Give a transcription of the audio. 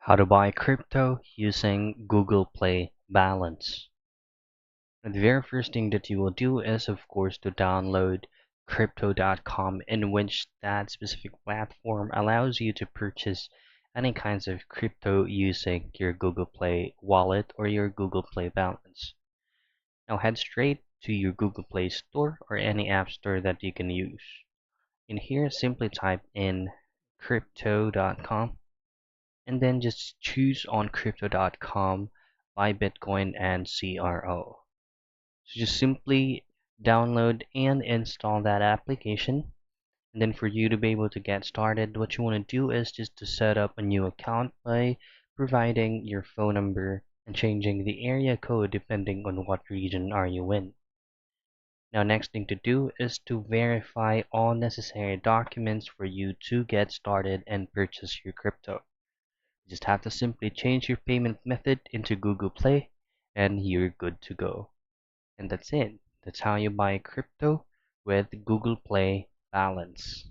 How to buy crypto using Google Play Balance. The very first thing that you will do is, of course, to download crypto.com, in which that specific platform allows you to purchase any kinds of crypto using your Google Play wallet or your Google Play Balance. Now head straight to your Google Play Store or any app store that you can use. In here, simply type in crypto.com and then just choose on crypto.com, buy Bitcoin and CRO. So just simply download and install that application. And then for you to be able to get started, what you want to do is just to set up a new account by providing your phone number and changing the area code depending on what region are you in. Now next thing to do is to verify all necessary documents for you to get started and purchase your crypto. You just have to simply change your payment method into Google Play and you're good to go. And that's it. That's how you buy crypto with Google Play Balance.